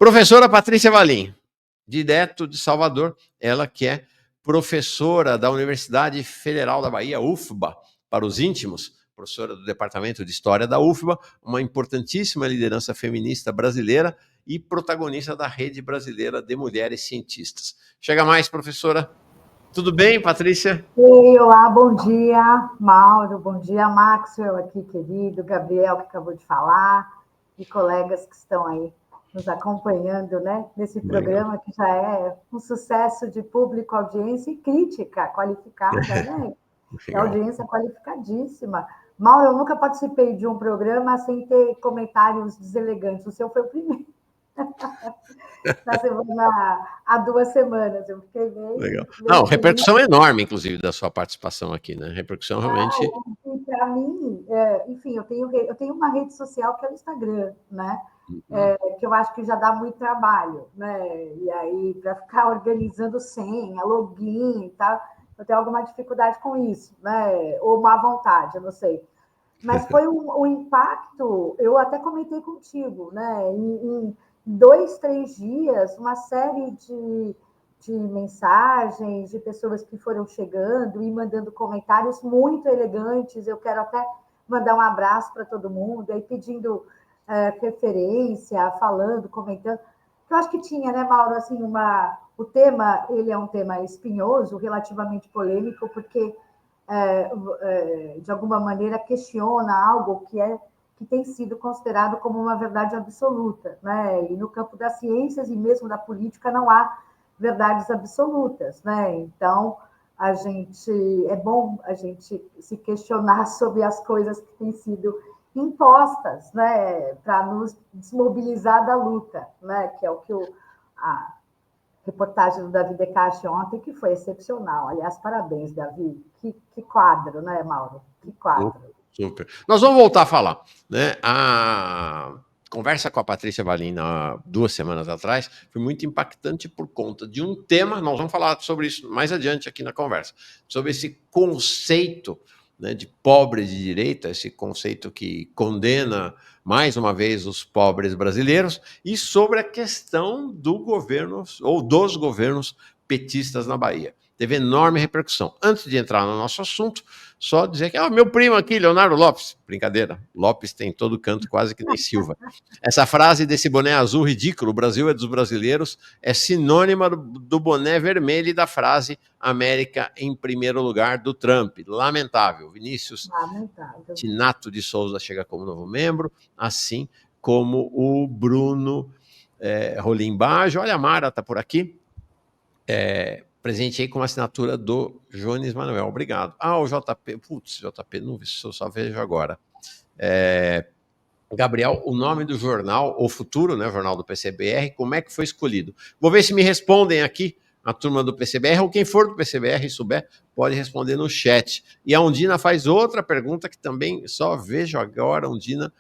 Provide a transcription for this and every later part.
Professora Patrícia Valim, direto de Salvador, ela que é professora da Universidade Federal da Bahia, UFBA, para os íntimos, professora do Departamento de História da UFBA, uma importantíssima liderança feminista brasileira e protagonista da Rede Brasileira de Mulheres Cientistas. Chega mais, professora. Tudo bem, Patrícia? Oi, olá, bom dia, Mauro, bom dia, Maxwell aqui, querido, Gabriel, que acabou de falar, e colegas que estão aí nos acompanhando, né, nesse programa que já é um sucesso de público, audiência e crítica qualificada, né? É audiência qualificadíssima. Mauro, eu nunca participei de um programa sem ter comentários deselegantes, o seu foi o primeiro. Na semana, há 2 semanas, eu fiquei bem... Legal. Não, repercussão enorme, inclusive, da sua participação aqui, né? Repercussão realmente... Para mim, enfim, eu tenho uma rede social que é o Instagram, né? Que eu acho que já dá muito trabalho, né? E aí, para ficar organizando senha, login e tal, eu tenho alguma dificuldade com isso, né? Ou má vontade, eu não sei. Mas foi um impacto, eu até comentei contigo, né? Em 2, 3 dias, uma série de mensagens de pessoas que foram chegando e mandando comentários muito elegantes. Eu quero até mandar um abraço para todo mundo, aí pedindo referência, falando, comentando. Eu acho que tinha, né, Mauro, assim, o tema, ele é um tema espinhoso, relativamente polêmico, porque de alguma maneira questiona algo que tem sido considerado como uma verdade absoluta, né? E no campo das ciências e mesmo da política não há verdades absolutas, né? Então é bom a gente se questionar sobre as coisas que têm sido impostas, né? Para nos desmobilizar da luta, né? Que é o que a reportagem do Davi Decache ontem, que foi excepcional. Aliás, parabéns, Davi. Que quadro, né, Mauro? Que quadro. Super. Nós vamos voltar a falar, né? A conversa com a Patrícia Valim, 2 semanas atrás, foi muito impactante por conta de um tema, nós vamos falar sobre isso mais adiante aqui na conversa, sobre esse conceito, né, de pobre de direita, esse conceito que condena mais uma vez os pobres brasileiros, e sobre a questão do governo, ou dos governos petistas na Bahia. Teve enorme repercussão. Antes de entrar no nosso assunto, só dizer que, meu primo aqui, Leonardo Lopes, brincadeira, Lopes tem todo canto, quase que nem Silva. Essa frase desse boné azul ridículo, o Brasil é dos brasileiros, é sinônima do boné vermelho e da frase América em primeiro lugar do Trump. Lamentável. Vinícius Tinato de Souza chega como novo membro, assim como o Bruno Rolim Baggio. Olha, a Mara está por aqui. Presenteei com a assinatura do Jones Manuel. Obrigado. O JP. Putz, JP, não vi, só vejo agora. Gabriel, o nome do jornal, O Futuro, né, jornal do PCBR, como é que foi escolhido? Vou ver se me respondem aqui, a turma do PCBR, ou quem for do PCBR e souber, pode responder no chat. E a Undina faz outra pergunta que também só vejo agora, Undina.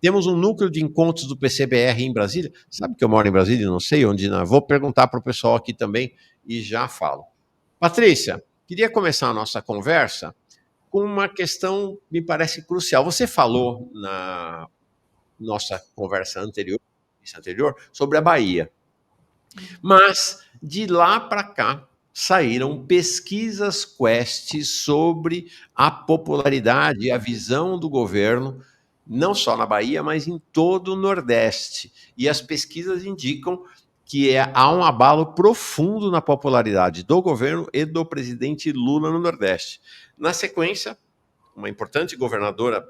Temos um núcleo de encontros do PCBR em Brasília. Sabe que eu moro em Brasília? Não sei onde. Vou perguntar para o pessoal aqui também e já falo. Patrícia, queria começar a nossa conversa com uma questão que me parece crucial. Você falou na nossa conversa anterior sobre a Bahia. Mas, de lá para cá, saíram pesquisas Quest sobre a popularidade e a visão do governo, não só na Bahia, mas em todo o Nordeste. E as pesquisas indicam que há um abalo profundo na popularidade do governo e do presidente Lula no Nordeste. Na sequência, uma importante governadora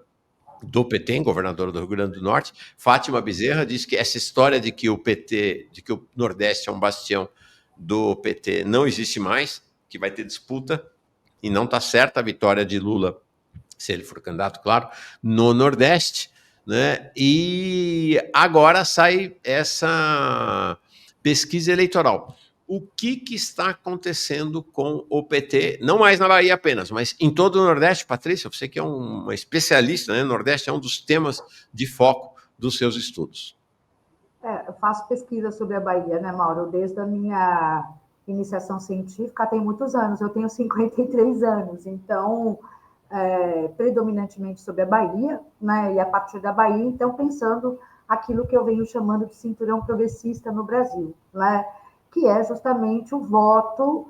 do PT, governadora do Rio Grande do Norte, Fátima Bezerra, diz que essa história de que o PT, de que o Nordeste é um bastião do PT não existe mais, que vai ter disputa, e não está certa a vitória de Lula, se ele for candidato, claro, no Nordeste, né? E agora sai essa pesquisa eleitoral. O que está acontecendo com o PT, não mais na Bahia apenas, mas em todo o Nordeste? Patrícia, você que é uma especialista, né? O Nordeste é um dos temas de foco dos seus estudos. Eu faço pesquisa sobre a Bahia, né, Mauro? Desde a minha iniciação científica, tem muitos anos, eu tenho 53 anos, então, predominantemente sobre a Bahia, né, e a partir da Bahia, então, pensando aquilo que eu venho chamando de cinturão progressista no Brasil, né? Que é justamente o voto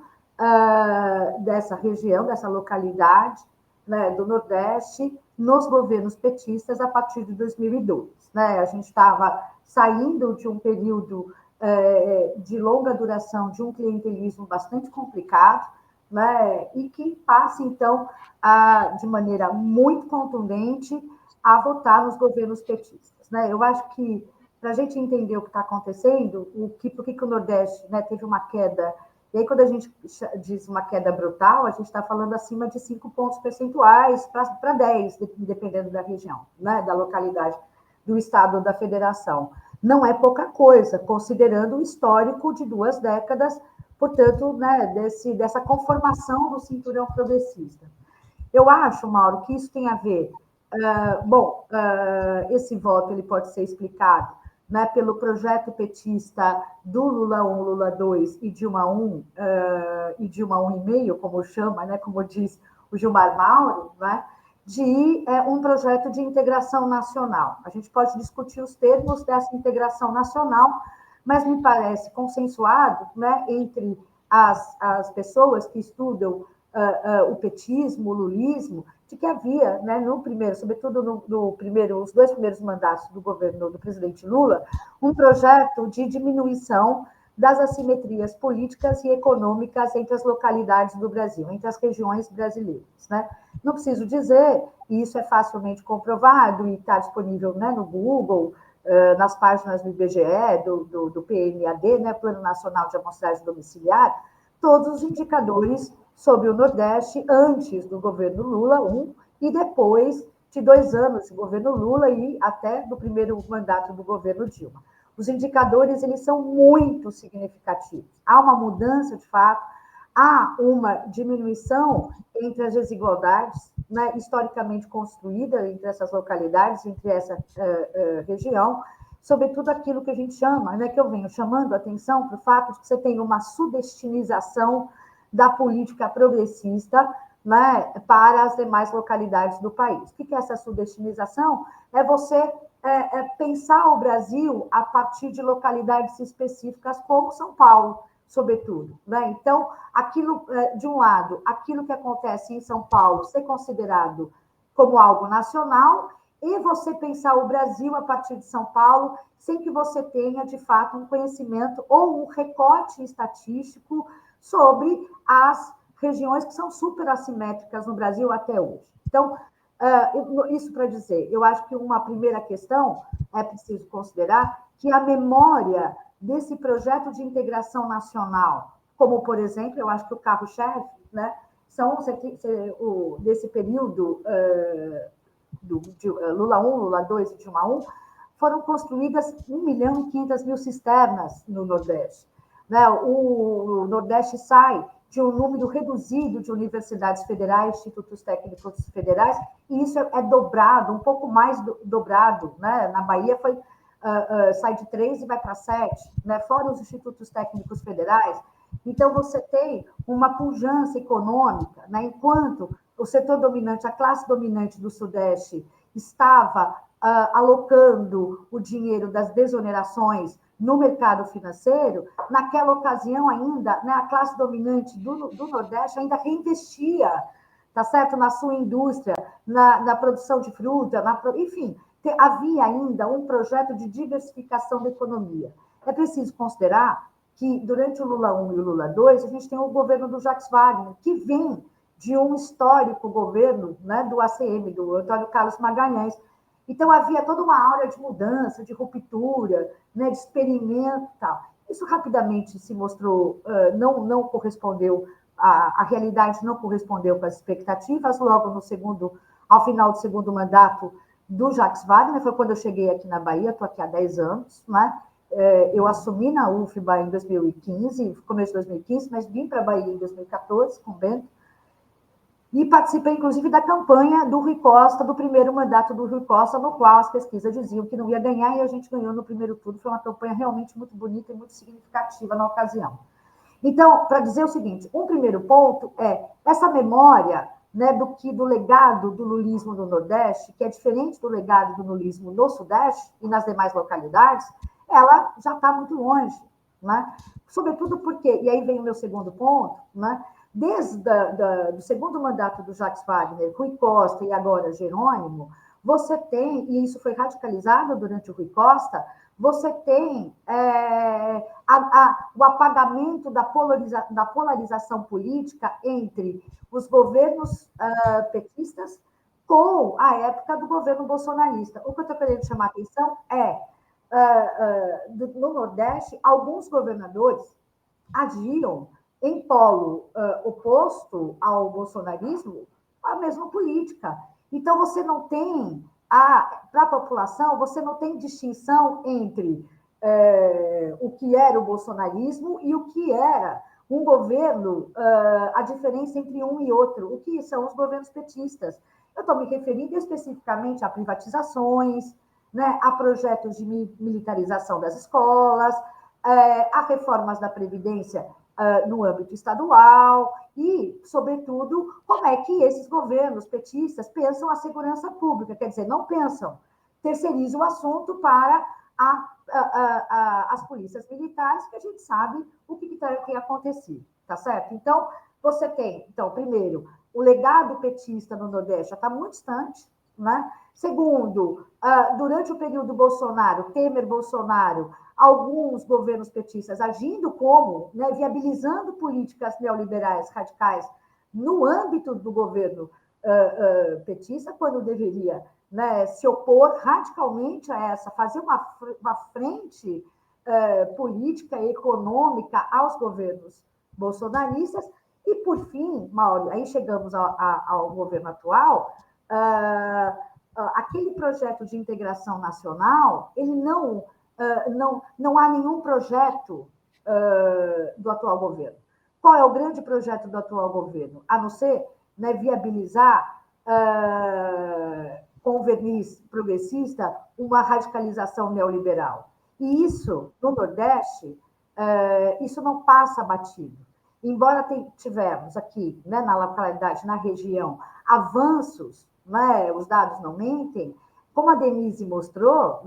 dessa região, dessa localidade, né, do Nordeste, nos governos petistas a partir de 2002. Né? A gente estava saindo de um período de longa duração, de um clientelismo bastante complicado, né, e que passa, então, de maneira muito contundente, a votar nos governos petistas. Né? Eu acho que, para a gente entender o que está acontecendo, por que o Nordeste, né, teve uma queda, e aí quando a gente diz uma queda brutal, a gente está falando acima de 5 pontos percentuais para 10, dependendo da região, né, da localidade, do estado ou da federação. Não é pouca coisa, considerando o histórico de 2 décadas, portanto, né, dessa conformação do cinturão progressista. Eu acho, Mauro, que isso tem a ver. Esse voto ele pode ser explicado, né, pelo projeto petista do Lula 1, Lula 2 e Dilma 1 e Dilma 1,5, como chama, né, como diz o Gilmar Mauro, né, de um projeto de integração nacional. A gente pode discutir os termos dessa integração nacional, mas me parece consensuado, né, entre as pessoas que estudam o petismo, o lulismo, de que havia, né, no primeiro, sobretudo os 2 primeiros mandatos do governo do presidente Lula, um projeto de diminuição das assimetrias políticas e econômicas entre as localidades do Brasil, entre as regiões brasileiras. Né? Não preciso dizer, e isso é facilmente comprovado e está disponível, né, no Google, nas páginas do IBGE, do PNAD, né, Plano Nacional de Amostragem Domiciliar, todos os indicadores sobre o Nordeste antes do governo Lula 1 e depois de 2 anos de governo Lula e até do primeiro mandato do governo Dilma. Os indicadores eles são muito significativos. Há uma mudança, de fato, há uma diminuição entre as desigualdades, né, historicamente construída entre essas localidades, entre essa região, sobretudo aquilo que a gente chama, né, que eu venho chamando a atenção para o fato de que você tem uma sudestinização da política progressista, né, para as demais localidades do país. O que é essa sudestinização? É você pensar o Brasil a partir de localidades específicas, como São Paulo, sobretudo. Né? Então, aquilo, de um lado, aquilo que acontece em São Paulo ser considerado como algo nacional, e você pensar o Brasil a partir de São Paulo, sem que você tenha, de fato, um conhecimento ou um recorte estatístico sobre as regiões que são super assimétricas no Brasil até hoje. Então, isso para dizer, eu acho que uma primeira questão é preciso considerar que a memória desse projeto de integração nacional, como, por exemplo, eu acho que o carro-chefe, né, são desse período de Lula 1, Lula 2 e Dilma 1, foram construídas 1.500.000 cisternas no Nordeste. Né? O Nordeste sai de um número reduzido de universidades federais, institutos técnicos federais, e isso é dobrado, um pouco mais dobrado. Né? Na Bahia sai de 3 e vai para 7, né? Fora os institutos técnicos federais. Então, você tem uma pujança econômica, né? Enquanto o setor dominante, a classe dominante do Sudeste estava alocando o dinheiro das desonerações no mercado financeiro, naquela ocasião ainda, né, a classe dominante do Nordeste ainda reinvestia, tá certo? Na sua indústria, na produção de fruta, enfim, havia ainda um projeto de diversificação da economia. É preciso considerar que, durante o Lula 1 e o Lula 2, a gente tem o governo do Jacques Wagner, que vem de um histórico governo, né, do ACM, do Antônio Carlos Magalhães. Então, havia toda uma aura de mudança, de ruptura, né, de experimento e tal. Isso rapidamente se mostrou, não correspondeu, a realidade não correspondeu com as expectativas. Logo ao final do segundo mandato do Jacques Wagner, foi quando eu cheguei aqui na Bahia, estou aqui há 10 anos, né? Eu assumi na UFBA em 2015, começo de 2015, mas vim para a Bahia em 2014, com o Bento, e participei, inclusive, da campanha do Rui Costa, do primeiro mandato do Rui Costa, no qual as pesquisas diziam que não ia ganhar, e a gente ganhou no primeiro turno. Foi uma campanha realmente muito bonita e muito significativa na ocasião. Então, para dizer o seguinte, um primeiro ponto é essa memória né, do legado do lulismo no Nordeste, que é diferente do legado do lulismo no Sudeste e nas demais localidades, ela já está muito longe, né? Sobretudo porque, e aí vem o meu segundo ponto, né? Desde do segundo mandato do Jacques Wagner, Rui Costa e agora Jerônimo, você tem, e isso foi radicalizado durante o Rui Costa, você tem o apagamento da polarização política entre os governos petistas com a época do governo bolsonarista. O que eu estou querendo chamar a atenção é, no Nordeste, alguns governadores agiam em polo oposto ao bolsonarismo, a mesma política. Então, você não tem, para a população, você não tem distinção entre o que era o bolsonarismo e o que era um governo, a diferença entre um e outro, o que são os governos petistas. Eu estou me referindo especificamente a privatizações, né, a projetos de militarização das escolas, a reformas da Previdência no âmbito estadual e, sobretudo, como é que esses governos petistas pensam a segurança pública, quer dizer, não pensam, terceirizam o assunto para as polícias militares, que a gente sabe o que tem acontecido, tá certo? Então, você tem, primeiro, o legado petista no Nordeste já está muito distante, né? Segundo, durante o período Bolsonaro, Temer-Bolsonaro, alguns governos petistas agindo como, né, viabilizando políticas neoliberais radicais no âmbito do governo petista, quando deveria, né, se opor radicalmente a essa, fazer uma frente política e econômica aos governos bolsonaristas. E, por fim, Mauro, aí chegamos ao governo atual, aquele projeto de integração nacional, ele não há nenhum projeto do atual governo. Qual é o grande projeto do atual governo? A não ser, né, viabilizar com o verniz progressista uma radicalização neoliberal. E isso, no Nordeste, isso não passa batido. Embora tivemos aqui, né, na localidade, na região, avanços, né, os dados não mentem, como a Denise mostrou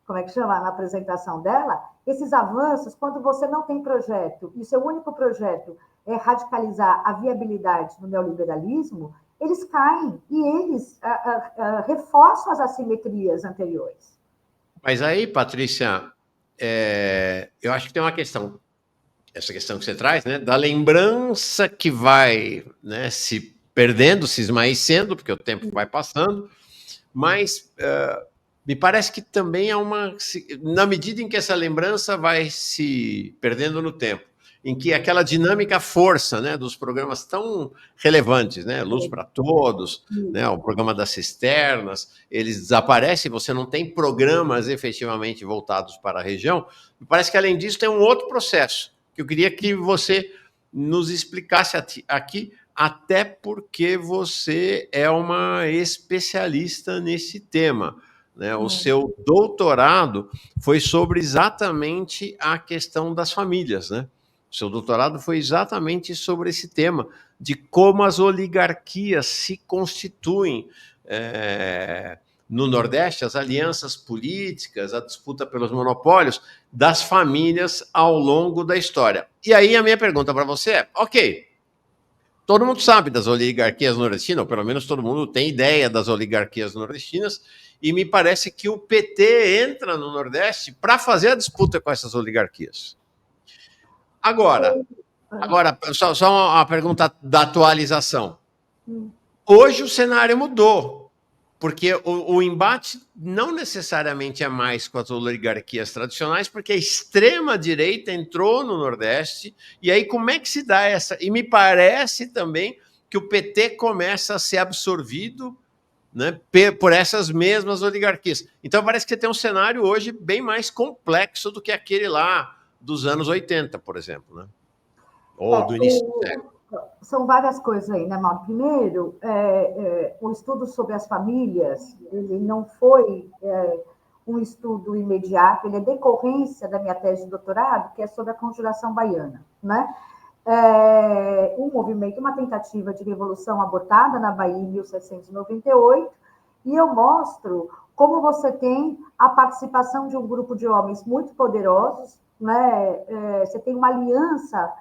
como é que chama, na apresentação dela, esses avanços, quando você não tem projeto, e seu único projeto é radicalizar a viabilidade do neoliberalismo, eles caem e eles reforçam as assimetrias anteriores. Mas aí, Patrícia, eu acho que tem uma questão, essa questão que você traz, né, da lembrança que vai, né, se perdendo, se esmaecendo, porque o tempo vai passando, mas me parece que também há na medida em que essa lembrança vai se perdendo no tempo, em que aquela dinâmica força, né, dos programas tão relevantes, né, Luz para Todos, né, o programa das cisternas, eles desaparecem, você não tem programas efetivamente voltados para a região. Me parece que, além disso, tem um outro processo, que eu queria que você nos explicasse aqui, até porque você é uma especialista nesse tema, né? O seu doutorado foi sobre exatamente a questão das famílias, né? O seu doutorado foi exatamente sobre esse tema, de como as oligarquias se constituem no Nordeste, as alianças políticas, a disputa pelos monopólios das famílias ao longo da história. E aí a minha pergunta para você é, ok, todo mundo sabe das oligarquias nordestinas, ou pelo menos todo mundo tem ideia das oligarquias nordestinas, e me parece que o PT entra no Nordeste para fazer a disputa com essas oligarquias. Agora só uma pergunta da atualização. Hoje o cenário mudou, porque o embate não necessariamente é mais com as oligarquias tradicionais, porque a extrema-direita entrou no Nordeste, e aí como é que se dá essa... E me parece também que o PT começa a ser absorvido, né, por essas mesmas oligarquias. Então parece que você tem um cenário hoje bem mais complexo do que aquele lá dos anos 80, por exemplo, né? Ou do início do século. São várias coisas aí, né, Mauro? Primeiro, o estudo sobre as famílias, ele não foi um estudo imediato, ele é decorrência da minha tese de doutorado, que é sobre a conjuração baiana, né? um movimento, uma tentativa de revolução abortada na Bahia em 1798, e eu mostro como você tem a participação de um grupo de homens muito poderosos, né? Você tem uma aliança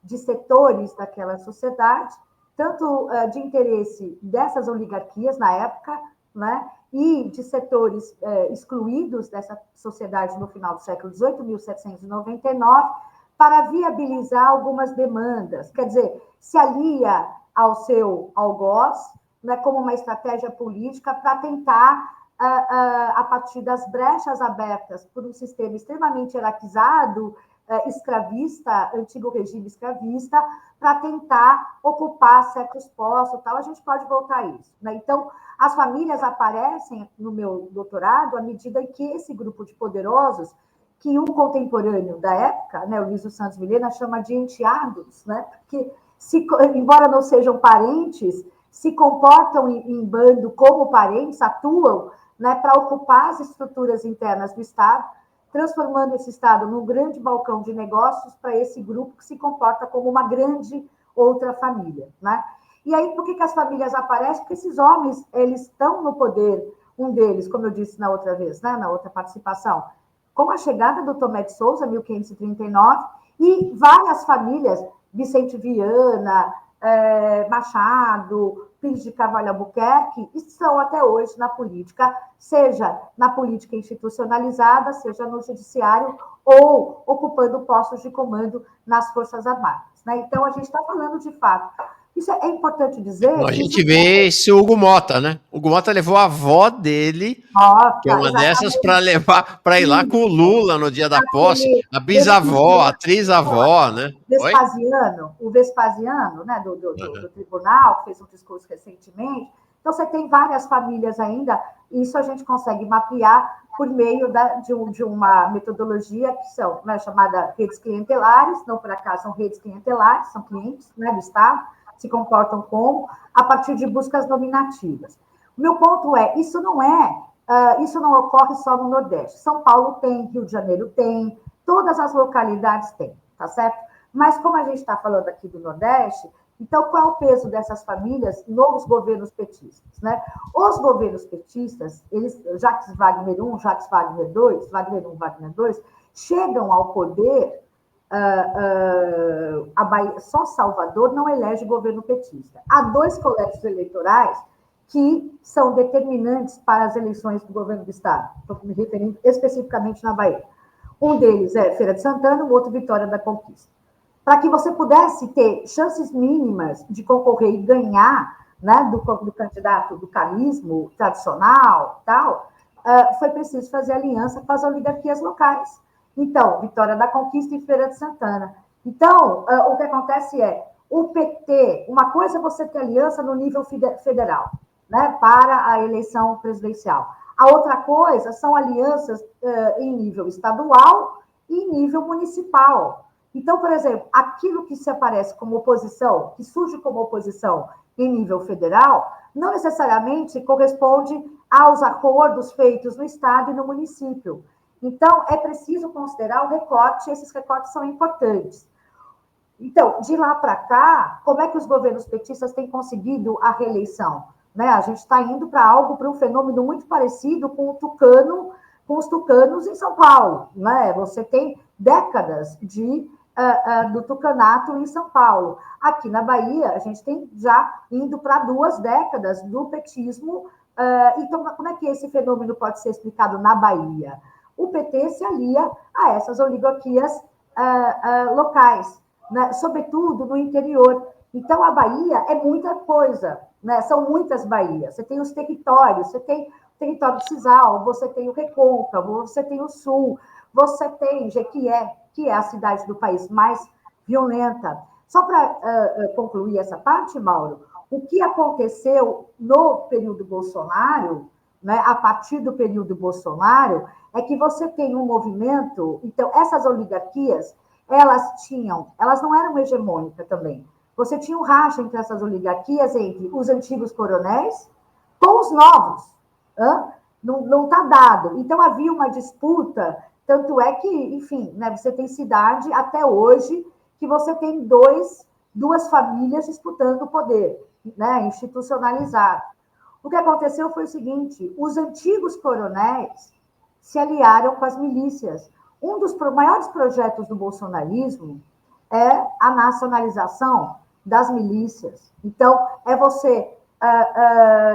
de setores daquela sociedade, tanto de interesse dessas oligarquias na época, né? E de setores excluídos dessa sociedade no final do século XVIII, 1799, para viabilizar algumas demandas. Quer dizer, se alia ao seu algoz, né, como uma estratégia política para tentar, a partir das brechas abertas por um sistema extremamente hierarquizado, escravista, antigo regime escravista, para tentar ocupar certos postos, tal. A gente pode voltar a isso, né? Então, as famílias aparecem no meu doutorado à medida em que esse grupo de poderosos, que um contemporâneo da época, né, o Luiz dos Santos Vilhena, chama de enteados, né? Porque, embora não sejam parentes, se comportam em bando como parentes, atuam, né, para ocupar as estruturas internas do Estado, transformando esse Estado num grande balcão de negócios para esse grupo que se comporta como uma grande outra família, né? E aí, por que as famílias aparecem? Porque esses homens, eles estão no poder, um deles, como eu disse na outra vez, né, na outra participação, com a chegada do Tomé de Souza, 1539, e várias famílias, Vicente Viana, Machado, Pires de Carvalho Albuquerque, estão até hoje na política, seja na política institucionalizada, seja no judiciário, ou ocupando postos de comando nas Forças Armadas, né? Então, a gente está falando de fato. Isso é importante dizer. A gente vê esse Hugo Mota, né? O Hugo Mota levou a avó dele, que é uma dessas, para levar para ir lá com o Lula no dia da posse, a bisavó, a trisavó, né? Vespasiano, o Vespasiano, né, do tribunal, que fez um discurso recentemente. Então, você tem várias famílias ainda, e isso a gente consegue mapear por meio de uma metodologia que são, né, chamada redes clientelares, não por acaso são redes clientelares, são clientes, né, do Estado, se comportam como, a partir de buscas nominativas. O meu ponto é, isso não ocorre só no Nordeste. São Paulo tem, Rio de Janeiro tem, todas as localidades têm, tá certo? Mas como a gente está falando aqui do Nordeste, então qual é o peso dessas famílias nos governos petistas, né? Os governos petistas, eles, Jacques Wagner I, Jacques Wagner II, Wagner I, Wagner II, chegam ao poder. A Bahia, só Salvador não elege governo petista. Há 2 colégios eleitorais que são determinantes para as eleições do governo do Estado. Estou me referindo especificamente na Bahia. Um deles é Feira de Santana, o outro Vitória da Conquista. Para que você pudesse ter chances mínimas de concorrer e ganhar, né, do candidato do camismo tradicional, tal, foi preciso fazer aliança com as oligarquias locais. Então, Vitória da Conquista e Feira de Santana. Então, o que acontece é, o PT, uma coisa é você ter aliança no nível federal, né, para a eleição presidencial. A outra coisa são alianças em nível estadual e em nível municipal. Então, por exemplo, aquilo que se aparece como oposição, que surge como oposição em nível federal, não necessariamente corresponde aos acordos feitos no Estado e no município. Então, é preciso considerar o recorte, esses recortes são importantes. Então, de lá para cá, como é que os governos petistas têm conseguido a reeleição? Né? A gente está indo para um fenômeno muito parecido com os tucanos em São Paulo. Né? Você tem décadas do tucanato em São Paulo. Aqui na Bahia, a gente tem já indo para 2 décadas do petismo. Então, como é que esse fenômeno pode ser explicado na Bahia? O PT se alia a essas oligarquias locais, né? Sobretudo no interior. Então, a Bahia é muita coisa, né? São muitas Bahias. Você tem os territórios, você tem o território de Cisal, você tem o Recôncavo, você tem o Sul, você tem Jequié, que é a cidade do país mais violenta. Só para concluir essa parte, Mauro, o que aconteceu no período Bolsonaro, né, a partir do período Bolsonaro, é que você tem um movimento. Então, essas oligarquias, elas não eram hegemônicas também. Você tinha um racha entre essas oligarquias, entre os antigos coronéis com os novos. Não está dado. Então, havia uma disputa, tanto é que, enfim, né, você tem cidade até hoje que você tem duas famílias disputando o poder, né, institucionalizado. O que aconteceu foi o seguinte: os antigos coronéis se aliaram com as milícias. Um dos maiores projetos do bolsonarismo é a nacionalização das milícias. Então, é você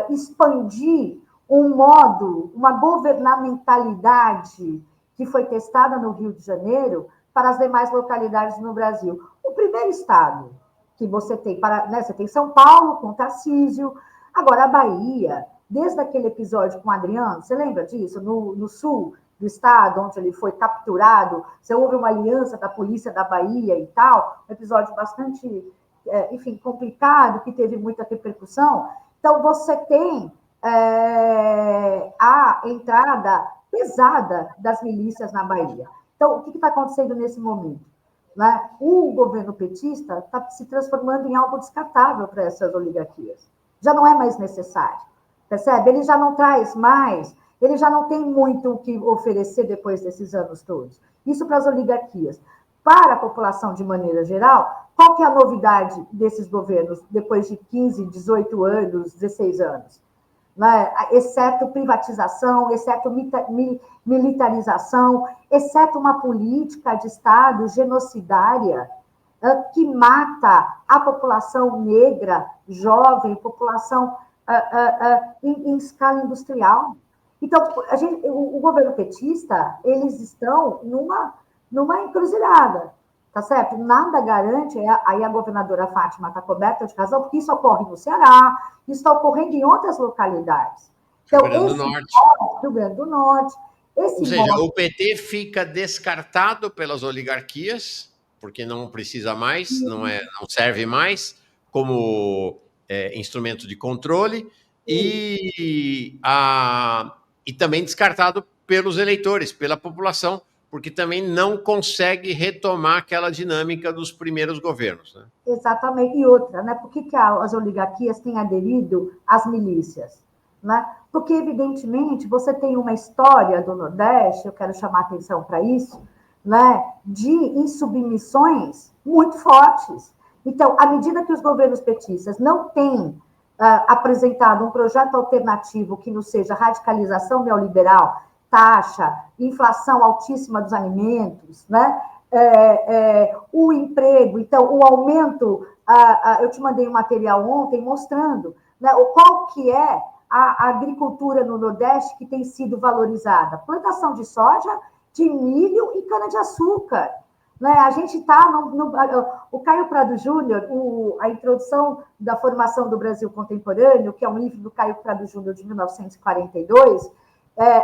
expandir um modo, uma governamentalidade que foi testada no Rio de Janeiro para as demais localidades no Brasil. O primeiro estado que você tem, você tem São Paulo com Tarcísio, agora a Bahia, desde aquele episódio com o Adriano, você lembra disso? No sul do estado, onde ele foi capturado, houve uma aliança da polícia da Bahia e tal, um episódio bastante, enfim, complicado, que teve muita repercussão. Então, você tem a entrada pesada das milícias na Bahia. Então, o que está acontecendo nesse momento? Né? O governo petista está se transformando em algo descartável para essas oligarquias. Já não é mais necessário, percebe? Ele já não traz mais, ele já não tem muito o que oferecer depois desses anos todos. Isso para as oligarquias. Para a população de maneira geral, qual que é a novidade desses governos depois de 15, 18 anos, 16 anos? Né? Exceto privatização, exceto militarização, exceto uma política de Estado genocidária que mata a população negra, jovem, população em escala industrial. Então, o governo petista, eles estão numa encruzilhada, tá certo? Nada garante, aí a governadora Fátima está coberta de razão, porque isso ocorre no Ceará, isso está ocorrendo em outras localidades. Então, Rio Grande do Norte. Rio Grande do Norte. Ou seja, o PT fica descartado pelas oligarquias, porque não precisa mais, não serve mais como instrumento de controle, e também descartado pelos eleitores, pela população, porque também não consegue retomar aquela dinâmica dos primeiros governos. Né? Exatamente. E outra, né? Por que as oligarquias têm aderido às milícias? Né? Porque, evidentemente, você tem uma história do Nordeste, eu quero chamar atenção para isso, né? De insubmissões muito fortes. Então, à medida que os governos petistas não têm apresentado um projeto alternativo que não seja radicalização neoliberal, taxa, inflação altíssima dos alimentos, né? O emprego, então, o aumento, eu te mandei um material ontem mostrando, né, qual que é a agricultura no Nordeste que tem sido valorizada. Plantação de soja, de milho e cana-de-açúcar. Né? A gente está o Caio Prado Júnior, a introdução da formação do Brasil contemporâneo, que é um livro do Caio Prado Júnior de 1942,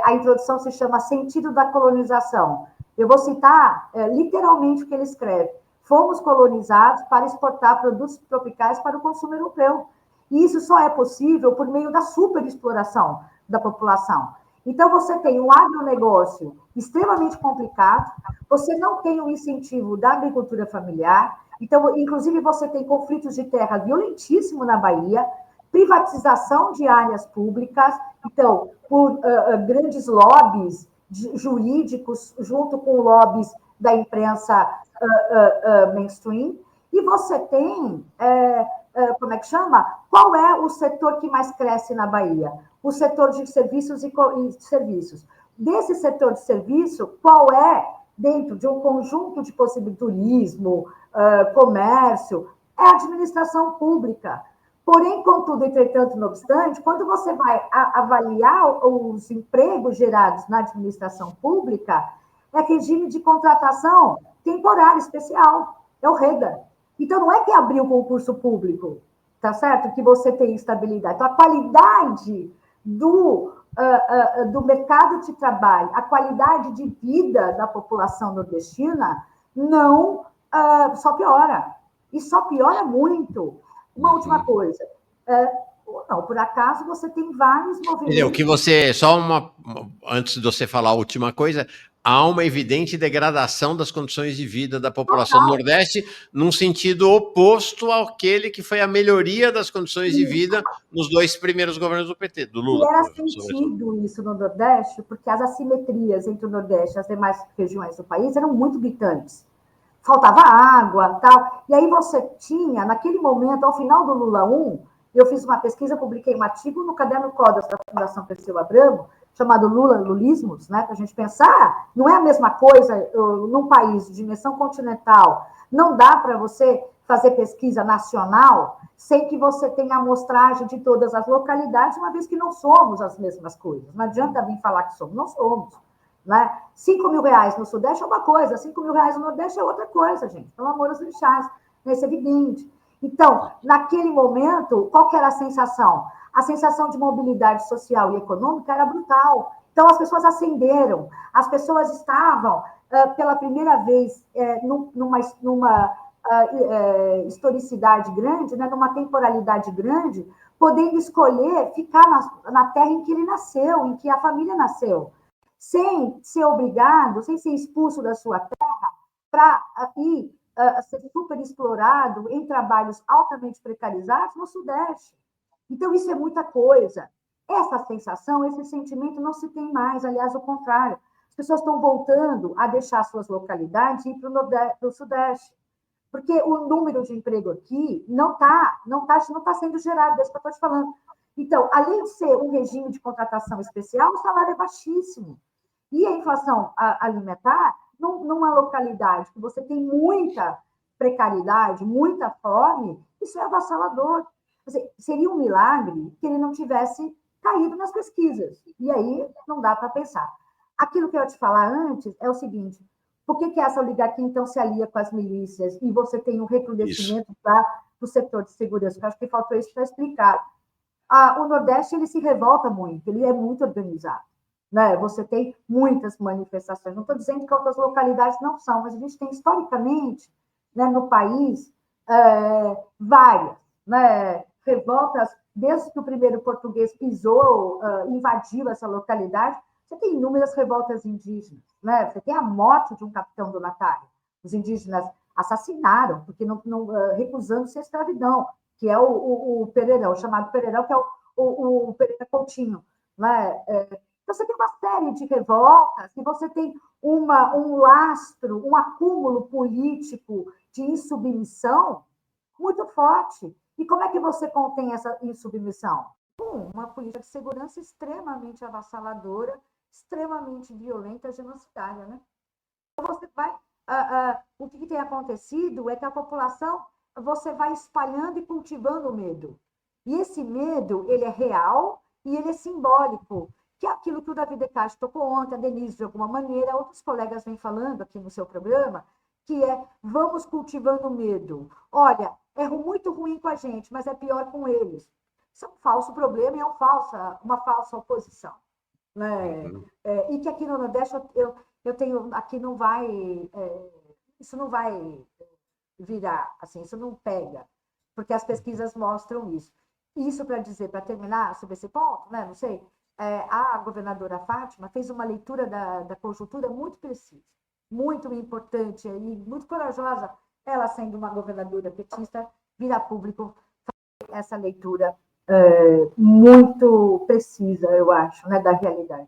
a introdução se chama Sentido da Colonização. Eu vou citar literalmente o que ele escreve. Fomos colonizados para exportar produtos tropicais para o consumo europeu. E isso só é possível por meio da superexploração da população. Então, você tem um agronegócio extremamente complicado, você não tem o incentivo da agricultura familiar, então, inclusive, você tem conflitos de terra violentíssimos na Bahia, privatização de áreas públicas, então, por grandes lobbies jurídicos, junto com lobbies da imprensa mainstream, e você tem, como é que chama? Qual é o setor que mais cresce na Bahia? O setor de serviços e serviços. Desse setor de serviço, qual é, dentro de um conjunto de possibilidades, turismo, comércio, é a administração pública. Porém, contudo, entretanto, não obstante, quando você vai avaliar os empregos gerados na administração pública, é regime de contratação temporária especial, é o REDA. Então, não é que abriu o concurso público, tá certo? Que você tem estabilidade. Então, a qualidade do mercado de trabalho, a qualidade de vida da população nordestina não só piora. E só piora muito. Uma última coisa. Não, por acaso, você tem vários movimentos... Que você, antes de você falar a última coisa, há uma evidente degradação das condições de vida da população do Nordeste, num sentido oposto àquele que foi a melhoria das condições de vida nos 2 primeiros governos do PT, do Lula. E era sentido isso no Nordeste, porque as assimetrias entre o Nordeste e as demais regiões do país eram muito gritantes. faltava água, tal. E aí você tinha, naquele momento, ao final do Lula 1, eu fiz uma pesquisa, publiquei um artigo no Caderno Codas da Fundação Perseu Abramo, chamado Lula Lulismos, né, para a gente pensar, não é a mesma coisa num país de dimensão continental, não dá para você fazer pesquisa nacional sem que você tenha amostragem de todas as localidades, uma vez que não somos as mesmas coisas. Não adianta vir falar que somos, não somos. Né? 5 mil reais no Sudeste é uma coisa, 5 mil reais no Nordeste é outra coisa, gente. Pelo amor dos lixados, isso é evidente. Então, naquele momento, qual que era a sensação? A sensação de mobilidade social e econômica era brutal. Então, as pessoas ascenderam, as pessoas estavam, pela primeira vez, numa historicidade grande, né, numa temporalidade grande, podendo escolher ficar na terra em que ele nasceu, em que a família nasceu, sem ser obrigado, sem ser expulso da sua terra, para ir ser super explorado em trabalhos altamente precarizados no Sudeste. Então, isso é muita coisa. Essa sensação, esse sentimento não se tem mais, aliás, o contrário. As pessoas estão voltando a deixar suas localidades e ir para o Sudeste. Porque o número de emprego aqui não tá sendo gerado, é isso que eu estou te falando. Então, além de ser um regime de contratação especial, o salário é baixíssimo. E a inflação alimentar, numa localidade que você tem muita precariedade, muita fome, isso é avassalador. Seria um milagre que ele não tivesse caído nas pesquisas. E aí não dá para pensar. Aquilo que eu ia te falar antes é o seguinte: por que essa oligarquia, então, se alia com as milícias e você tem um recrudescimento do setor de segurança? Eu acho que faltou isso para explicar. O Nordeste ele se revolta muito, ele é muito organizado. Né? Você tem muitas manifestações. Não estou dizendo que outras localidades não são, mas a gente tem, historicamente, né, no país, várias, né, revoltas, desde que o primeiro português pisou, invadiu essa localidade. Você tem inúmeras revoltas indígenas. Né? Você tem a morte de um capitão donatário. Os indígenas assassinaram, porque recusando-se a escravidão, que é o Pereirão, chamado Pereirão, que é o Pereira Coutinho. Né? Então, você tem uma série de revoltas e você tem um lastro, um acúmulo político de insubmissão muito forte. E como é que você contém essa insubmissão? Uma política de segurança extremamente avassaladora, extremamente violenta, genocidária. Né? Então, você vai... o que tem acontecido é que a população, você vai espalhando e cultivando o medo. E esse medo, ele é real e ele é simbólico, que é aquilo que o Davi Descartes tocou ontem, a Denise, de alguma maneira, outros colegas vêm falando aqui no seu programa, que é, vamos cultivando o medo. Olha, é muito ruim com a gente, mas é pior com eles. Isso é um falso problema e uma falsa oposição. Né? E que aqui no Nordeste eu tenho, aqui não vai, isso não vai virar, assim, isso não pega, porque as pesquisas mostram isso. Isso para dizer, para terminar sobre esse ponto, né? Não sei, a governadora Fátima fez uma leitura da conjuntura muito precisa, muito importante e muito corajosa, ela sendo uma governadora petista, vir a público essa leitura muito precisa, eu acho, né, da realidade.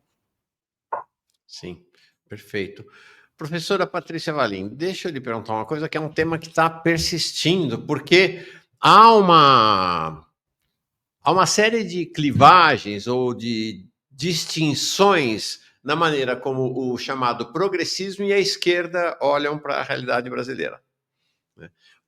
Sim, perfeito. Professora Patrícia Valim, deixa eu lhe perguntar uma coisa que é um tema que está persistindo, porque há uma série de clivagens ou de distinções na maneira como o chamado progressismo e a esquerda olham para a realidade brasileira.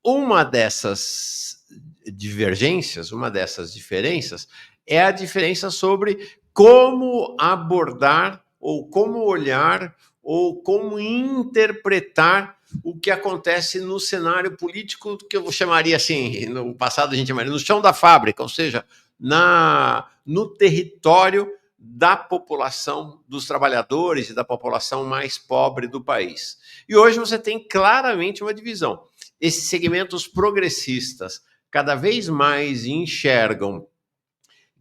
Uma dessas divergências, uma dessas diferenças, é a diferença sobre como abordar, ou como olhar, ou como interpretar o que acontece no cenário político, que eu chamaria assim, no passado a gente chamaria no chão da fábrica, ou seja, no território da população, dos trabalhadores e da população mais pobre do país. E hoje você tem claramente uma divisão. Esses segmentos progressistas cada vez mais enxergam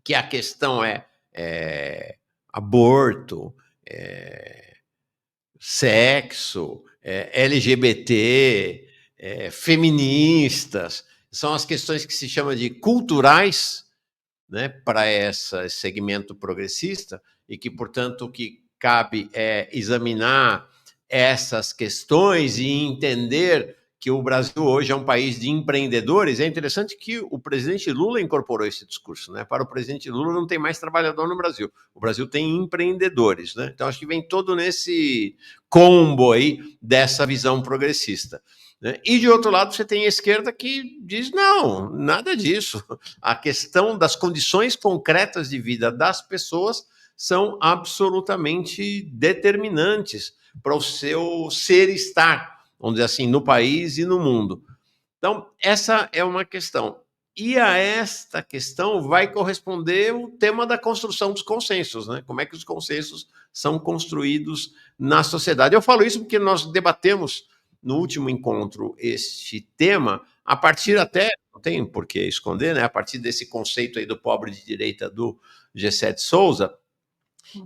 que a questão é aborto, sexo, LGBT, feministas, são as questões que se chama de culturais, né, para esse segmento progressista, e que, portanto, o que cabe é examinar essas questões e entender que o Brasil hoje é um país de empreendedores, é interessante que o presidente Lula incorporou esse discurso, né? Para o presidente Lula não tem mais trabalhador no Brasil, o Brasil tem empreendedores, né? Então acho que vem todo nesse combo aí dessa visão progressista. Né? E de outro lado você tem a esquerda que diz não, nada disso. A questão das condições concretas de vida das pessoas são absolutamente determinantes para o seu ser-estar, vamos dizer assim, no país e no mundo. Então, essa é uma questão. E a esta questão vai corresponder o tema da construção dos consensos, né? Como é que os consensos são construídos na sociedade. Eu falo isso porque nós debatemos no último encontro este tema, a partir até, não tem por que esconder, né? A partir desse conceito aí do pobre de direita do G7 Souza,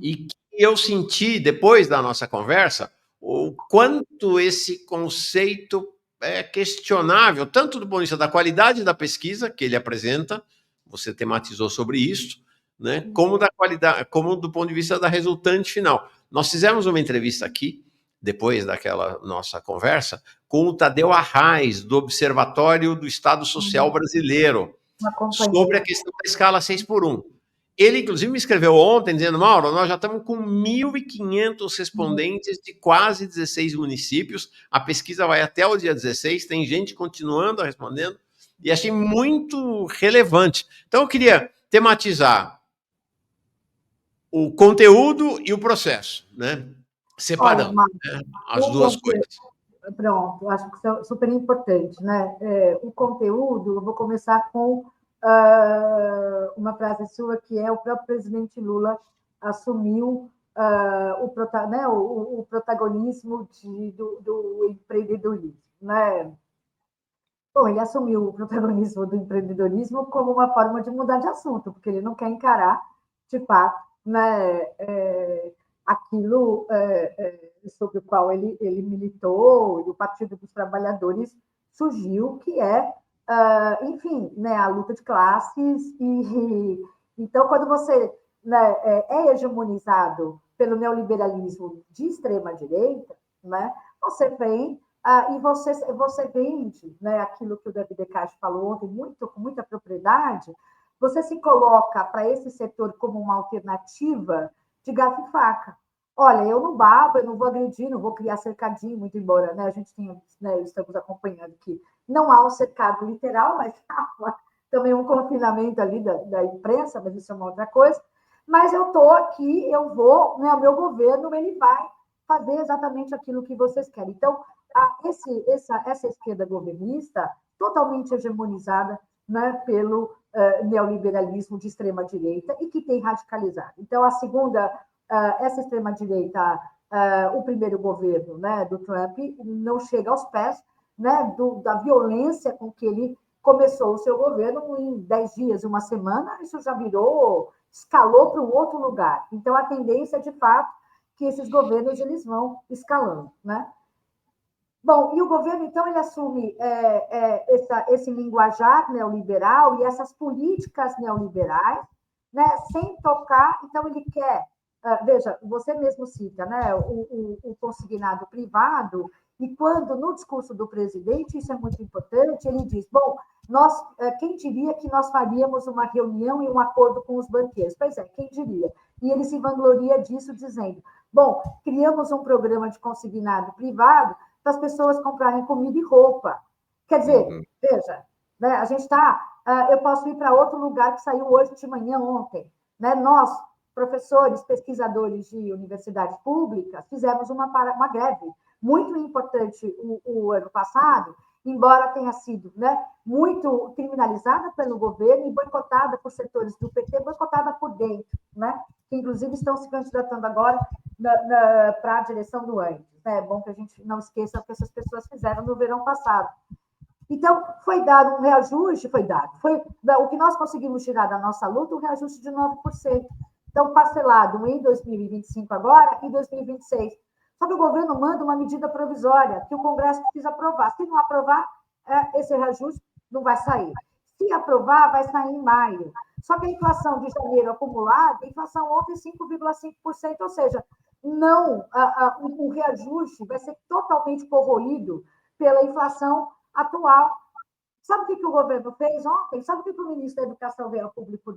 e que eu senti, depois da nossa conversa, o quanto esse conceito é questionável, tanto do ponto de vista da qualidade da pesquisa que ele apresenta, você tematizou sobre isso, né, como da qualidade, como do ponto de vista da resultante final. Nós fizemos uma entrevista aqui, depois daquela nossa conversa, com o Tadeu Arraes, do Observatório do Estado Social Brasileiro, sobre a questão da escala 6x1. Ele, inclusive, me escreveu ontem dizendo, Mauro, nós já estamos com 1.500 respondentes de quase 16 municípios, a pesquisa vai até o dia 16, tem gente continuando a respondendo, e achei muito relevante. Então, eu queria tematizar o conteúdo e o processo, né? Separando, né, as duas coisas. Pronto, acho que isso é super importante, né? O conteúdo, eu vou começar com uma frase sua, que é o próprio presidente Lula assumiu o protagonismo do empreendedorismo, né? Bom, ele assumiu o protagonismo do empreendedorismo como uma forma de mudar de assunto, porque ele não quer encarar, de fato, né, aquilo sobre o qual ele militou, e o Partido dos Trabalhadores surgiu, que é, enfim, né, a luta de classes. Então, quando você, né, é hegemonizado pelo neoliberalismo de extrema-direita, né, você vem e você vende, né, aquilo que o David Descartes falou ontem, com muita propriedade, você se coloca para esse setor como uma alternativa de garfo e faca. Olha, eu não babo, eu não vou agredir, não vou criar cercadinho, muito embora, né, a gente tenha, né, estamos acompanhando que não há um cercado literal, mas há também um confinamento ali da imprensa, mas isso é uma outra coisa. Mas eu estou aqui, eu vou, né, o meu governo ele vai fazer exatamente aquilo que vocês querem. Então, essa esquerda governista, totalmente hegemonizada, né, pelo neoliberalismo de extrema-direita e que tem radicalizado. Então, essa extrema-direita, o primeiro governo, né, do Trump, não chega aos pés, né, da violência com que ele começou o seu governo em 10 dias, uma semana, isso já escalou para um outro lugar. Então, a tendência, de fato, que esses governos eles vão escalando, né? Bom, e o governo, então, ele assume esse linguajar neoliberal e essas políticas neoliberais, né, sem tocar. Então, ele quer, veja, você mesmo cita, né, o consignado privado, e quando, no discurso do presidente, isso é muito importante, ele diz, bom, quem diria que nós faríamos uma reunião e um acordo com os banqueiros? Pois é, quem diria? E ele se vangloria disso, dizendo, bom, criamos um programa de consignado privado para as pessoas comprarem comida e roupa. Quer dizer, veja, né, a gente está... eu posso ir para outro lugar que saiu hoje de manhã, ontem. Né? Nós, professores, pesquisadores de universidades públicas, fizemos uma greve muito importante o ano passado, embora tenha sido, né, muito criminalizada pelo governo e boicotada por setores do PT, boicotada por dentro, né, que inclusive estão se candidatando agora para a direção do ANDES. É bom que a gente não esqueça o que essas pessoas fizeram no verão passado. Então, foi dado um reajuste, foi o que nós conseguimos tirar da nossa luta, um reajuste de 9%. Então, parcelado em 2025 agora e 2026. Só que o governo manda uma medida provisória que o Congresso precisa aprovar. Se não aprovar, esse reajuste não vai sair. Se aprovar, vai sair em maio. Só que a inflação de janeiro acumulada, a inflação ontem 5,5%, ou seja, não, o reajuste vai ser totalmente corroído pela inflação atual. Sabe o que o governo fez ontem? Sabe o que o ministro da Educação veio ao público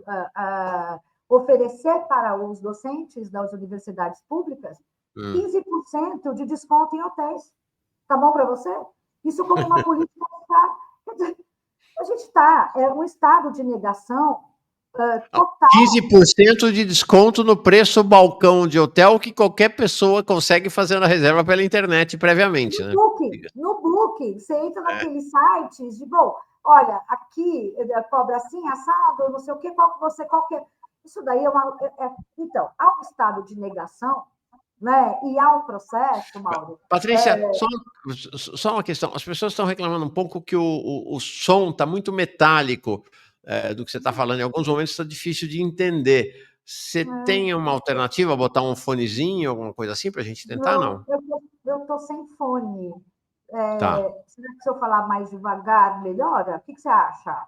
oferecer para os docentes das universidades públicas? 15% de desconto em hotéis. Tá bom para você? Isso como uma política de a gente está um estado de negação total. 15% de desconto no preço balcão de hotel que qualquer pessoa consegue fazer a reserva pela internet previamente, né? No Booking, você entra naqueles sites de, bom, olha, aqui cobra assim, assado, não sei o quê, qual que é? Isso daí é uma... Então, há um estado de negação, né? E há um processo, Mauro. Patrícia, só uma questão. As pessoas estão reclamando um pouco que o som está muito metálico do que você está falando. Em alguns momentos está difícil de entender. Você tem uma alternativa, botar um fonezinho, alguma coisa assim, para a gente tentar, não? Eu estou sem fone. Tá. Será que se eu falar mais devagar, melhora? O que você acha?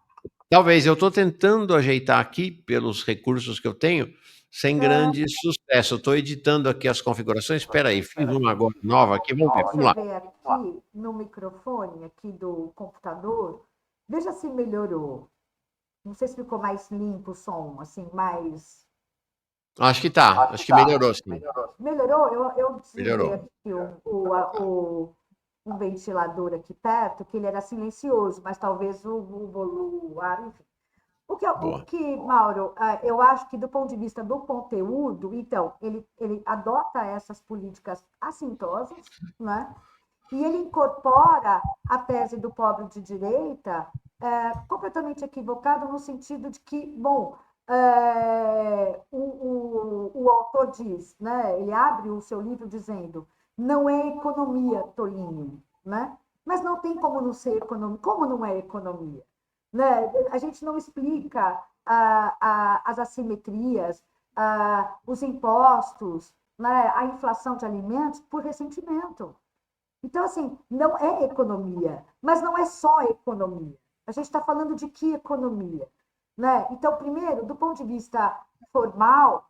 Talvez. Eu estou tentando ajeitar aqui, pelos recursos que eu tenho, sem grande sucesso. Eu estou editando aqui as configurações. Espera aí, fiz uma agora nova aqui. Vamos ver, Deixa vamos eu lá. ver aqui no microfone aqui do computador. Veja se melhorou. Não sei se ficou mais limpo o som, assim, mais. Acho que tá. Acho que melhorou, sim. Melhorou? Eu desliguei Melhorou. aqui um ventilador aqui perto, que ele era silencioso, mas talvez o volume, enfim. Boa. Mauro, eu acho que do ponto de vista do conteúdo, então, ele adota essas políticas assintosas, né? E ele incorpora a tese do pobre de direita completamente equivocado no sentido de que, bom, o autor diz, né? Ele abre o seu livro dizendo, não é economia, Tolinho, né? Mas não tem como não ser economia. Como não é economia? Né? A gente não explica as assimetrias, os impostos, né? A inflação de alimentos por ressentimento. Então, assim, não é economia, mas não é só economia. A gente está falando de que economia? Né? Então, primeiro, do ponto de vista formal,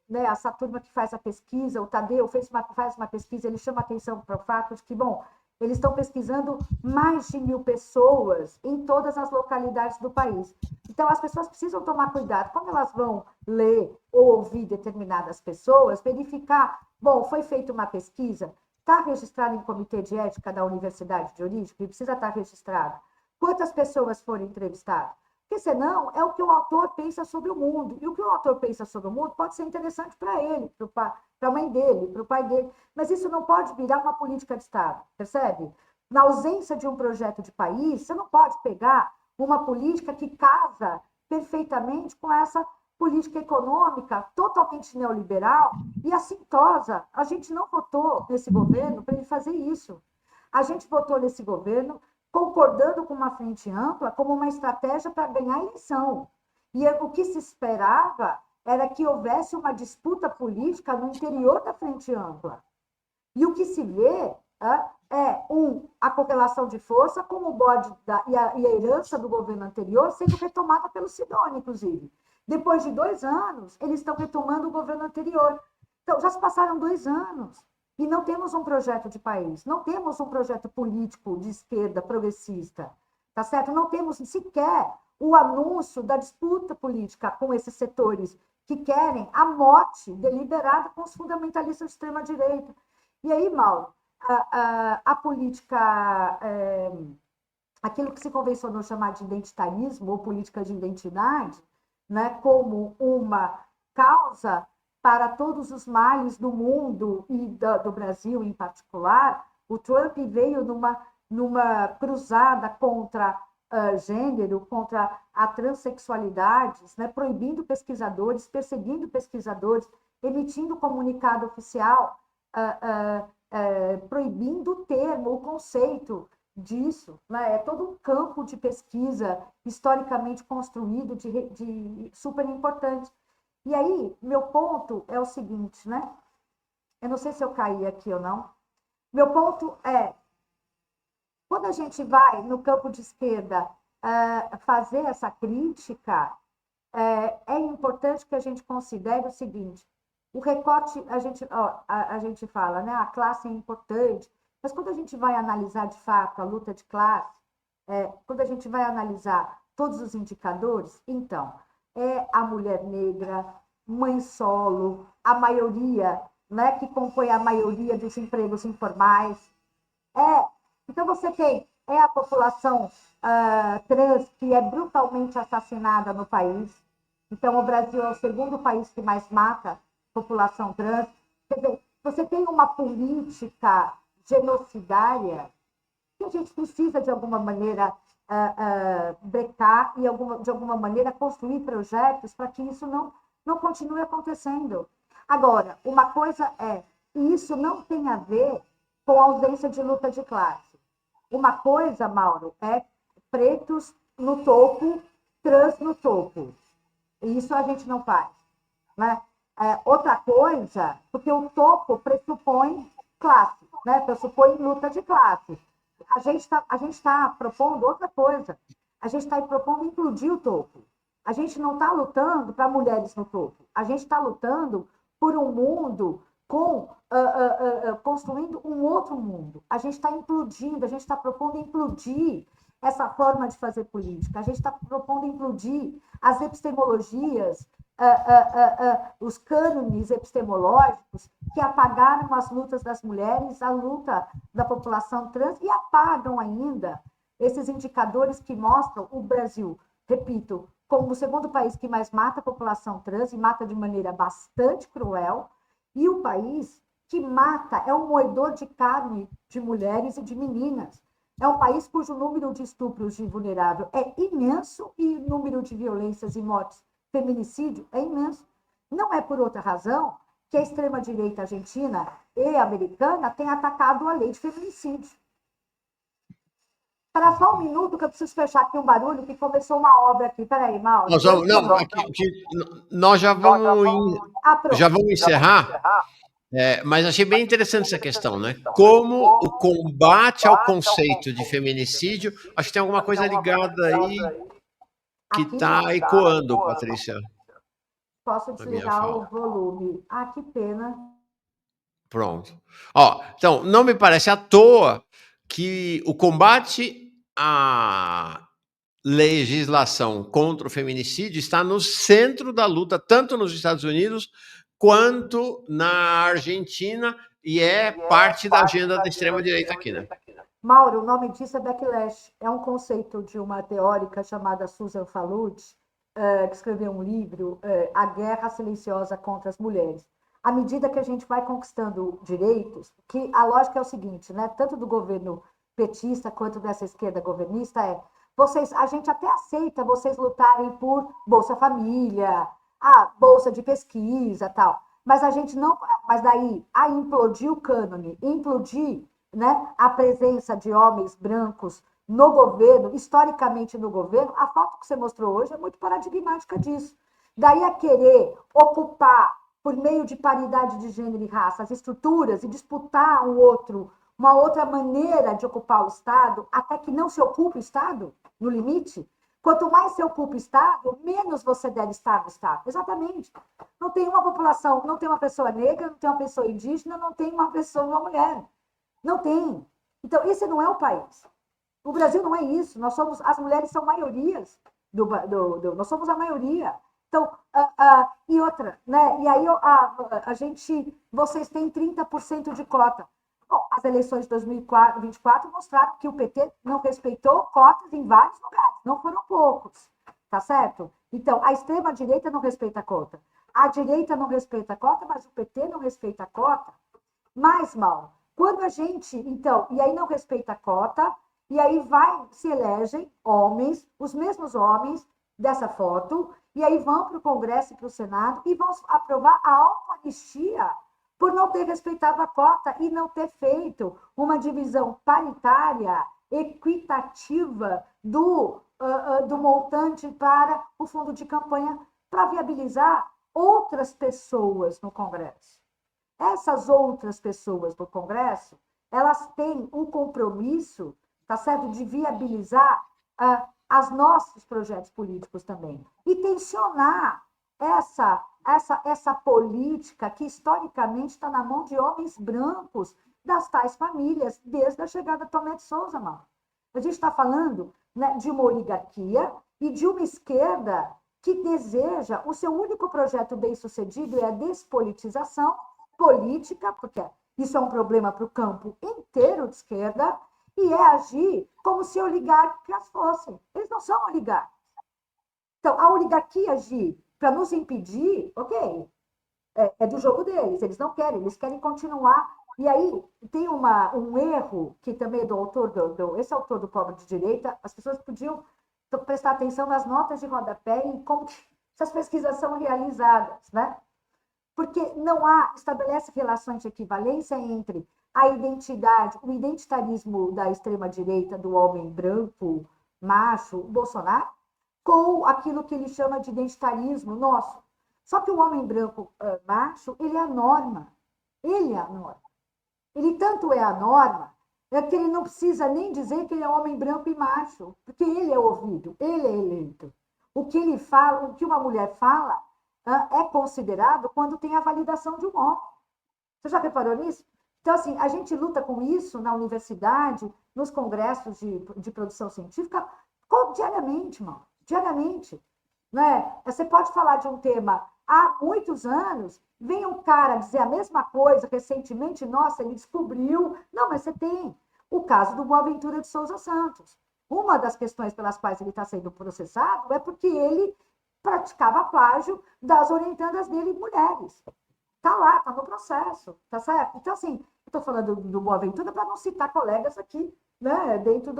né, essa turma que faz a pesquisa, o Tadeu faz uma pesquisa, ele chama atenção para o fato de que, bom, eles estão pesquisando mais de 1.000 pessoas em todas as localidades do país. Então, as pessoas precisam tomar cuidado. Quando elas vão ler ou ouvir determinadas pessoas, verificar, bom, foi feita uma pesquisa, está registrado em comitê de ética da universidade de origem, que precisa estar registrado. Quantas pessoas foram entrevistadas? Porque senão é o que o autor pensa sobre o mundo. E o que o autor pensa sobre o mundo pode ser interessante para ele, para a mãe dele, para o pai dele. Mas isso não pode virar uma política de Estado, percebe? Na ausência de um projeto de país, você não pode pegar uma política que casa perfeitamente com essa política econômica totalmente neoliberal e assintosa. A gente não votou nesse governo para ele fazer isso. A gente votou nesse governo concordando com uma frente ampla como uma estratégia para ganhar a eleição. E o que se esperava era que houvesse uma disputa política no interior da frente ampla. E o que se vê a correlação de força como o bode e a herança do governo anterior sendo retomada pelo Sidônio, inclusive. Depois de 2 anos, eles estão retomando o governo anterior. Então, já se passaram 2 anos e não temos um projeto de país, não temos um projeto político de esquerda progressista, tá certo? Não temos sequer o anúncio da disputa política com esses setores que querem a morte deliberada com os fundamentalistas de extrema-direita. E aí, Mauro, a política, aquilo que se convencionou chamar de identitarismo ou política de identidade, né, como uma causa para todos os males do mundo e do Brasil em particular, o Trump veio numa cruzada contra gênero, contra a transexualidade, né, proibindo pesquisadores, perseguindo pesquisadores, emitindo comunicado oficial proibindo o termo, o conceito disso. Né? É todo um campo de pesquisa historicamente construído, de super importante. E aí, meu ponto é o seguinte, né? Eu não sei se eu caí aqui ou não. Meu ponto é, quando a gente vai no campo de esquerda fazer essa crítica, é importante que a gente considere o seguinte, O recorte, a gente fala, né? A classe é importante, mas quando a gente vai analisar de fato a luta de classe, quando a gente vai analisar todos os indicadores, então, é a mulher negra, mãe solo, a maioria, né, que compõe a maioria dos empregos informais. É, então você tem a população trans que é brutalmente assassinada no país. Então o Brasil é o segundo país que mais mata população trans. Quer dizer, você tem uma política genocidária que a gente precisa, de alguma maneira, brecar e, de alguma maneira, construir projetos para que isso não continue acontecendo. Agora, uma coisa e isso não tem a ver com a ausência de luta de classe. Uma coisa, Mauro, é pretos no topo, trans no topo. E isso a gente não faz. Né? Outra coisa, porque o topo pressupõe classe, né? Pressupõe luta de classe. A gente está propondo outra coisa. A gente está propondo implodir o topo. A gente não está lutando para mulheres no topo. A gente está lutando por um mundo construindo um outro mundo. A gente está implodindo, a gente está propondo implodir essa forma de fazer política. A gente está propondo implodir as epistemologias, os cânones epistemológicos que apagaram as lutas das mulheres, a luta da população trans e apagam ainda esses indicadores que mostram o Brasil, repito, como o segundo país que mais mata a população trans e mata de maneira bastante cruel, e o país que mata é um moedor de carne de mulheres e de meninas. É um país cujo número de estupros de vulnerável é imenso e o número de violências e mortes, feminicídio, é imenso. Não é por outra razão que a extrema-direita argentina e americana tem atacado a lei de feminicídio. Espera só um minuto que eu preciso fechar aqui um barulho que começou uma obra aqui. Peraí, Mauro. Nós já vamos encerrar. Mas achei bem interessante essa questão, né? Como o combate ao conceito de feminicídio, acho que tem alguma coisa ligada aí que está ecoando, Patrícia. Posso desligar o volume. Que pena. Pronto. Então, não me parece à toa que o combate à legislação contra o feminicídio está no centro da luta, tanto nos Estados Unidos quanto na Argentina, e é parte da agenda da extrema-direita aqui, né? Mauro, o nome disso é backlash. É um conceito de uma teórica chamada Susan Faludi, que escreveu um livro, A Guerra Silenciosa contra as Mulheres. À medida que a gente vai conquistando direitos, que a lógica é o seguinte, né? Tanto do governo petista quanto dessa esquerda governista a gente até aceita vocês lutarem por Bolsa Família, bolsa de pesquisa, tal. Mas a gente não, mas daí a implodir o cânone, implodir, né, a presença de homens brancos no governo, historicamente no governo, a foto que você mostrou hoje é muito paradigmática disso. Daí a querer ocupar, por meio de paridade de gênero e raça, as estruturas e disputar uma outra maneira de ocupar o Estado, até que não se ocupe o Estado, no limite. Quanto mais se ocupa o Estado, menos você deve estar no Estado. Exatamente. Não tem uma população, não tem uma pessoa negra, não tem uma pessoa indígena, não tem uma mulher. Não tem. Então, esse não é o país. O Brasil não é isso. As mulheres são maiorias. Nós somos a maioria. Então, e outra, né? E aí vocês têm 30% de cota. Bom, as eleições de 2024 mostraram que o PT não respeitou cotas em vários lugares, não foram poucos, tá certo? Então, a extrema-direita não respeita a cota. A direita não respeita a cota, mas o PT não respeita a cota. Mais mal. Quando a gente, então, e aí não respeita a cota, e aí se elegem homens, os mesmos homens dessa foto, e aí vão para o Congresso e para o Senado e vão aprovar a autoanistia por não ter respeitado a cota e não ter feito uma divisão paritária, equitativa do montante para o fundo de campanha, para viabilizar outras pessoas no Congresso. Essas outras pessoas no Congresso, elas têm um compromisso, tá certo, de viabilizar os nossos projetos políticos também. E tensionar essa política que historicamente está na mão de homens brancos das tais famílias, desde a chegada de Tomé de Souza, mano. A gente está falando, né, de uma oligarquia e de uma esquerda que deseja, o seu único projeto bem-sucedido é a despolitização política, porque isso é um problema para o campo inteiro de esquerda, e é agir como se oligarcas fossem. Eles não são oligarcas. Então, a oligarquia agir para nos impedir, ok, é do jogo deles, eles não querem, eles querem continuar. E aí tem um erro que também é do autor, esse autor do Pobre de Direita, as pessoas podiam prestar atenção nas notas de rodapé e como que essas pesquisas são realizadas, né? Porque não estabelece relações de equivalência entre a identidade, o identitarismo da extrema-direita, do homem branco, macho, Bolsonaro, com aquilo que ele chama de identitarismo nosso. Só que o homem branco macho, ele é a norma. Ele é a norma. Ele tanto é a norma, é que ele não precisa nem dizer que ele é homem branco e macho, porque ele é ouvido, ele é eleito. O que ele fala, o que uma mulher fala, é considerado quando tem a validação de um homem. Você já reparou nisso? Então, assim, a gente luta com isso na universidade, nos congressos de produção científica, diariamente, mano. Diariamente. Né? Você pode falar de um tema há muitos anos, vem um cara dizer a mesma coisa recentemente, nossa, ele descobriu. Não, mas você tem o caso do Boaventura de Souza Santos. Uma das questões pelas quais ele está sendo processado é porque ele praticava plágio das orientandas dele, mulheres. Está lá, está no processo, tá certo? Então, assim, eu estou falando do Boaventura para não citar colegas aqui, né, dentro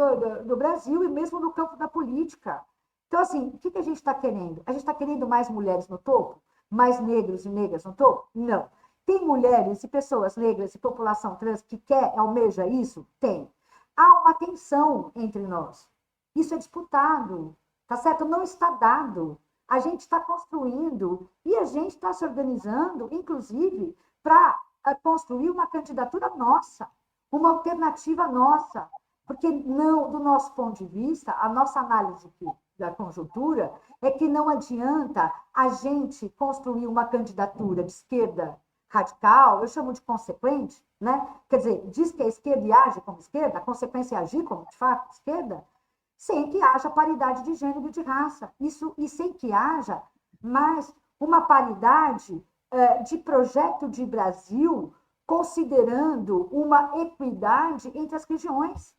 do Brasil e mesmo no campo da política. Então, assim, o que a gente está querendo? A gente está querendo mais mulheres no topo? Mais negros e negras no topo? Não. Tem mulheres e pessoas negras e população trans que almeja isso? Tem. Há uma tensão entre nós. Isso é disputado, tá certo? Não está dado. A gente está construindo e a gente está se organizando, inclusive, para construir uma candidatura nossa, uma alternativa nossa. Porque, não, do nosso ponto de vista, a nossa análise da conjuntura é que não adianta a gente construir uma candidatura de esquerda radical, eu chamo de consequente, né? Quer dizer, diz que é esquerda e age como esquerda, a consequência é agir como, de fato, esquerda, sem que haja paridade de gênero e de raça. Isso, e sem que haja mais uma paridade de projeto de Brasil, considerando uma equidade entre as regiões.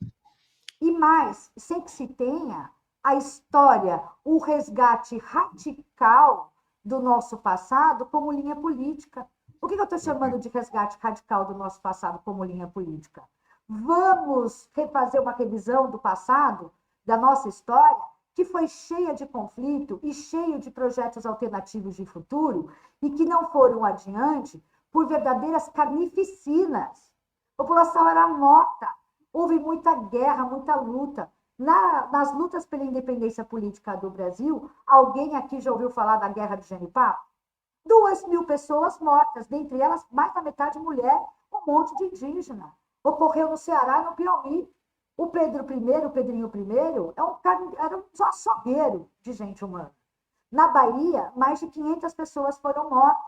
E mais, sem que se tenha a história, o resgate radical do nosso passado como linha política. O que eu estou chamando de resgate radical do nosso passado como linha política? Vamos refazer uma revisão do passado, da nossa história, que foi cheia de conflito e cheia de projetos alternativos de futuro e que não foram adiante por verdadeiras carnificinas. A população era morta, houve muita guerra, muita luta. Nas lutas pela independência política do Brasil, alguém aqui já ouviu falar da Guerra de Genipapo? 2.000 pessoas mortas, dentre elas mais da metade mulher, um monte de indígena. Ocorreu no Ceará e no Piauí. O Pedrinho I, era um açougueiro de gente humana. Na Bahia, mais de 500 pessoas foram mortas.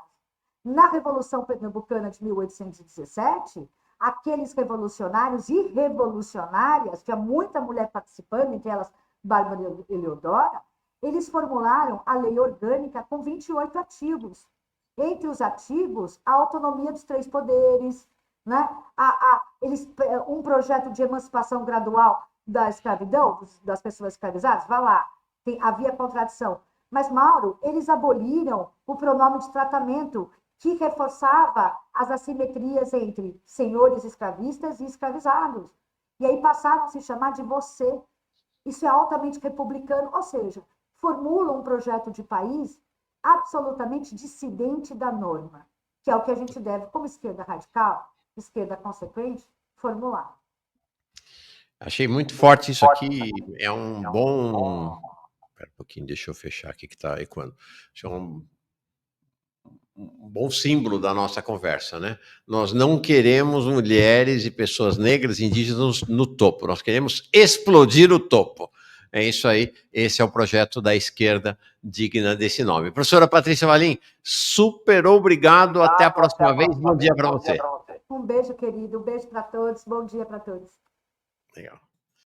Na Revolução Pernambucana de 1817, aqueles revolucionários e revolucionárias, tinha muita mulher participando, entre elas Bárbara Eleodora, eles formularam a lei orgânica com 28 artigos. Entre os artigos, a autonomia dos 3 poderes, né? Um projeto de emancipação gradual da escravidão, das pessoas escravizadas, vai lá, havia contradição. Mas, Mauro, eles aboliram o pronome de tratamento, que reforçava as assimetrias entre senhores escravistas e escravizados. E aí passaram a se chamar de você. Isso é altamente republicano, ou seja, formula um projeto de país absolutamente dissidente da norma, que é o que a gente deve, como esquerda radical, esquerda consequente, formular. Achei muito forte isso aqui, é um bom... Espera um pouquinho, deixa eu fechar aqui que está ecoando. Acho que é um bom símbolo da nossa conversa, né? Nós não queremos mulheres e pessoas negras e indígenas no topo, nós queremos explodir o topo. É isso aí, esse é o projeto da esquerda digna desse nome. Professora Patrícia Valim, super obrigado, até a próxima vez, bom dia para você. Um beijo, querido, um beijo para todos, bom dia para todos. Legal.